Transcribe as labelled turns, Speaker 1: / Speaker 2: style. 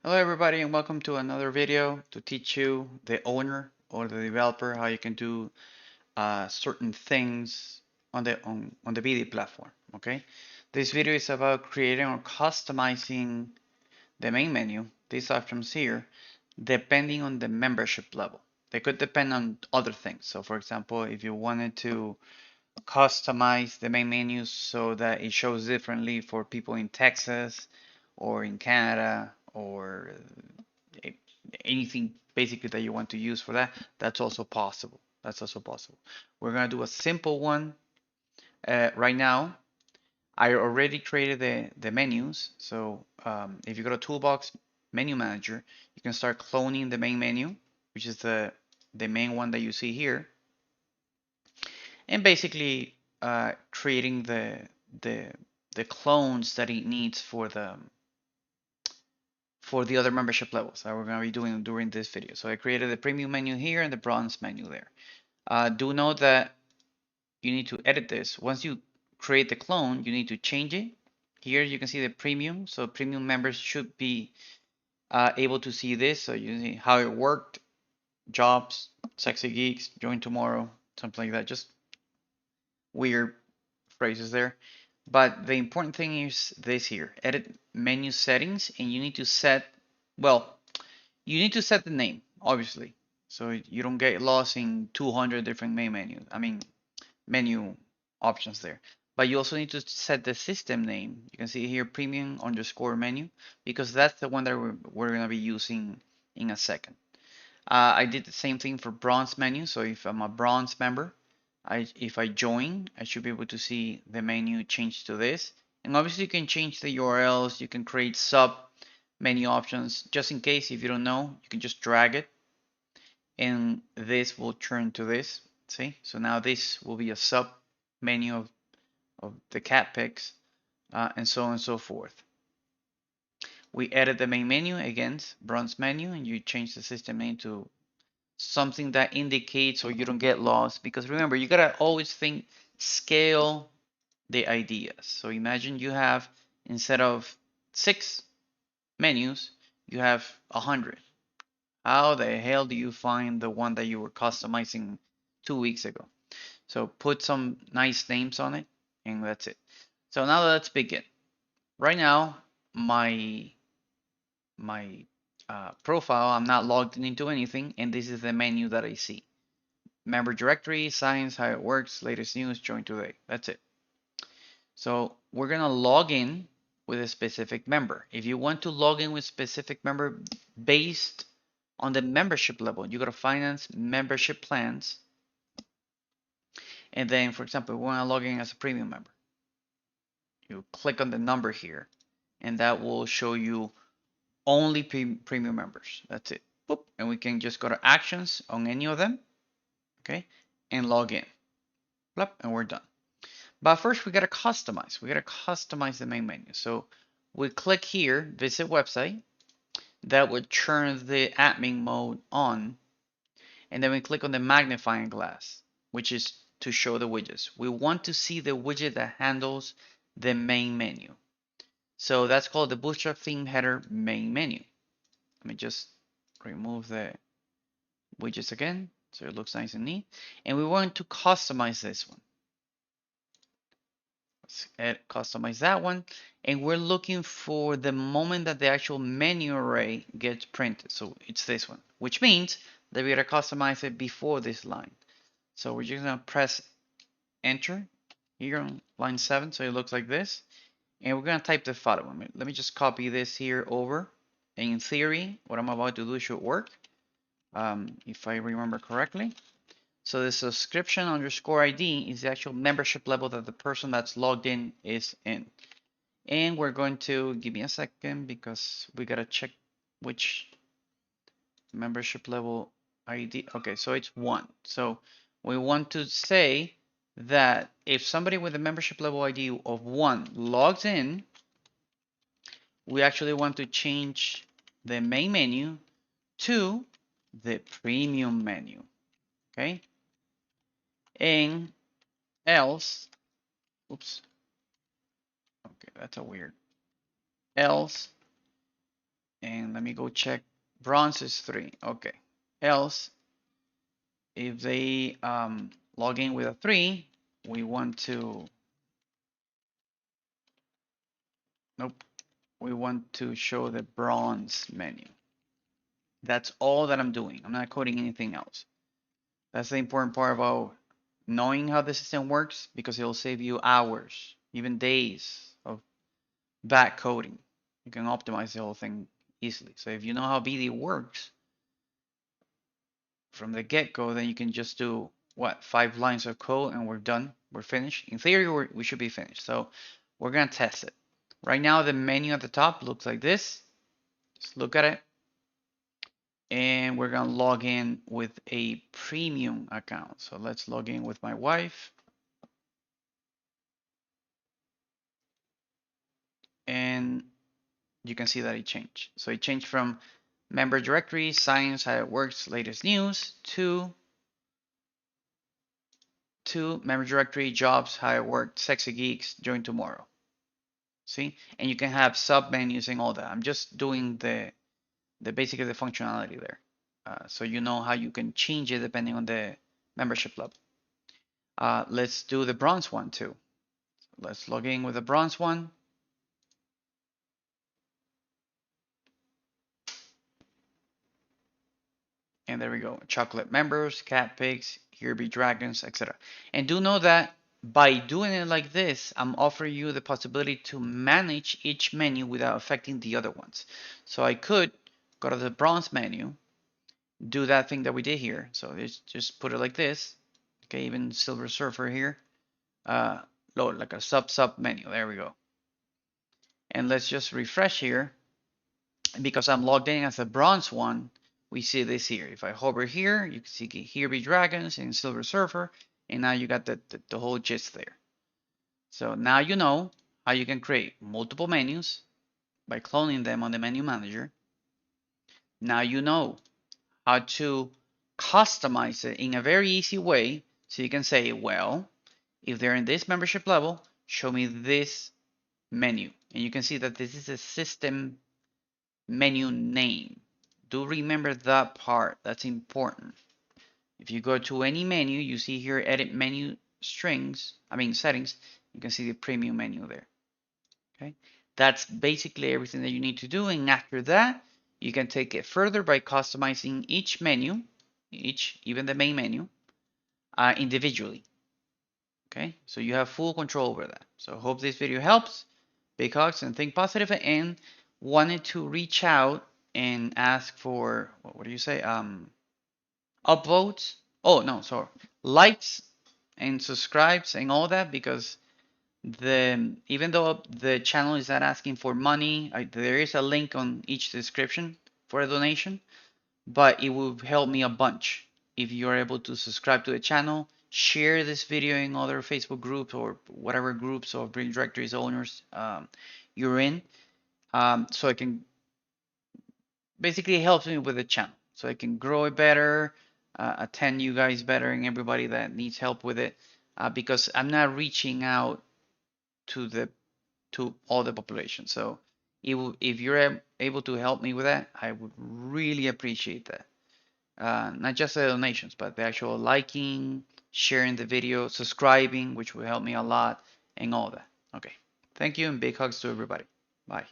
Speaker 1: Hello everybody and welcome to another video to teach you, the owner or the developer, how you can do certain things on the BD platform. Okay, this video is about creating or customizing the main menu, these options here, depending on the membership level. They could depend on other things. So for example, if you wanted to customize the main menu so that it shows differently for people in Texas or in Canada or anything basically that you want to use for that, that's also possible. That's also possible. We're going to do a simple one right now. I already created the menus. So if you go to Toolbox Menu Manager, you can start cloning the main menu, which is the main one that you see here, and basically creating the the clones that it needs for the other membership levels that we're going to be doing during this video. So I created the premium menu here and the bronze menu there. Do note that you need to edit this. Once you create the clone, you need to change it. Here you can see the premium. So premium members should be able to see this. So you see how it worked, jobs, sexy geeks, join tomorrow, something like that. Just weird phrases there. But the important thing is this here, edit menu settings, and you need to set, well, you need to set the name, obviously, so you don't get lost in 200 different main menus. I mean, menu options there. But you also need to set the system name. You can see here premium underscore menu because that's the one that we're going to be using in a second. I did the same thing for bronze menu. So if I'm a bronze member, if I join, I should be able to see the menu change to this. And obviously you can change the URLs. You can create sub menu options. Just in case, if you don't know, you can just drag it and this will turn to this. See? So now this will be a sub menu of the cat pics and so on and so forth. We edit the main menu against bronze menu and you change the system name to something that indicates so you don't get lost, because remember, you gotta always think scale the ideas. So imagine you have, instead of 6 menus, you have 100. How the hell do you find the one that you were customizing 2 weeks ago? So put some nice names on it, and that's it. So now let's begin. Right now, my profile, I'm not logged into anything, and this is the menu that I see. Member directory, science, how it works, latest news, join today. That's it. So we're gonna log in with a specific member. If you want to log in with specific member based on the membership level, you go to finance membership plans. And then, for example, we want to log in as a premium member. You click on the number here, and that will show you only premium members. That's it. Boop. And we can just go to actions on any of them, okay, and log in. Blop, and we're done. But first, we gotta customize. We gotta customize the main menu. So we click here, visit website. That would turn the admin mode on, and then we click on the magnifying glass, which is to show the widgets. We want to see the widget that handles the main menu. So that's called the Bootstrap theme header main menu. Let me just remove the widgets again so it looks nice and neat. And we want to customize this one. Let's customize that one. And we're looking for the moment that the actual menu array gets printed. So it's this one, which means that we're going to customize it before this line. So we're just going to press enter here on line 7. So it looks like this. And we're going to type the following. Let me just copy this here over. And in theory, what I'm about to do should work, if I remember correctly. So the subscription underscore ID is the actual membership level that the person that's logged in is in. And we're going to, give me a second because we got to check which membership level ID. Okay, so it's 1. So we want to say that if somebody with a membership level ID of 1 logs in, we actually want to change the main menu to the premium menu. Okay, and else, oops, okay, that's a weird, else And let me go check. Bronze is 3. Okay. Else, if they log in with a 3, we want to, nope, we want to show the bronze menu. That's all that I'm doing. I'm not coding anything else. That's the important part about knowing how the system works, because it'll save you hours, even days of bad coding. You can optimize the whole thing easily. So if you know how BD works from the get-go, then you can just do what, 5 lines of code and we're done. We're finished. In theory, we should be finished. So we're gonna test it. Right now, the menu at the top looks like this. Just look at it. And we're gonna log in with a premium account. So let's log in with my wife. And you can see that it changed. So it changed from member directory, science, how it works, latest news, to member directory, jobs, how it works, sexy geeks, join tomorrow. See? And you can have sub menus and all that. I'm just doing the basically the functionality there. So you know how you can change it depending on the membership level. Let's do the bronze one too. Let's log in with the bronze one. And there we go. Chocolate members, cat pigs, here be dragons, etc. And do know that by doing it like this, I'm offering you the possibility to manage each menu without affecting the other ones. So I could go to the bronze menu, do that thing that we did here. So just put it like this. Okay, even Silver Surfer here. Load like a sub menu. There we go. And let's just refresh here. Because I'm logged in as a bronze one, we see this here. If I hover here, you can see here be dragons and Silver Surfer, and now you got the whole gist there. So now you know how you can create multiple menus by cloning them on the menu manager. Now you know how to customize it in a very easy way. So you can say, well, if they're in this membership level, show me this menu. And you can see that this is a system menu name. Do remember that part. That's important. If you go to any menu, you see here edit menu settings, you can see the premium menu there. Okay. That's basically everything that you need to do. And after that, you can take it further by customizing each menu, even the main menu, individually. Okay. So you have full control over that. So hope this video helps. Big hugs and think positive, and wanted to reach out and ask for, what do you say? Upvotes. Oh no, sorry, likes and subscribes and all that, because even though the channel is not asking for money, there is a link on each description for a donation, but it will help me a bunch if you're able to subscribe to the channel, share this video in other Facebook groups or whatever groups of Bring Directories owners you're in, so I can basically, it helps me with the channel so I can grow it better, attend you guys better and everybody that needs help with it, because I'm not reaching out to the to all the population. So if you're able to help me with that, I would really appreciate that. Not just the donations, but the actual liking, sharing the video, subscribing, which will help me a lot, and all that. Okay. Thank you and big hugs to everybody. Bye.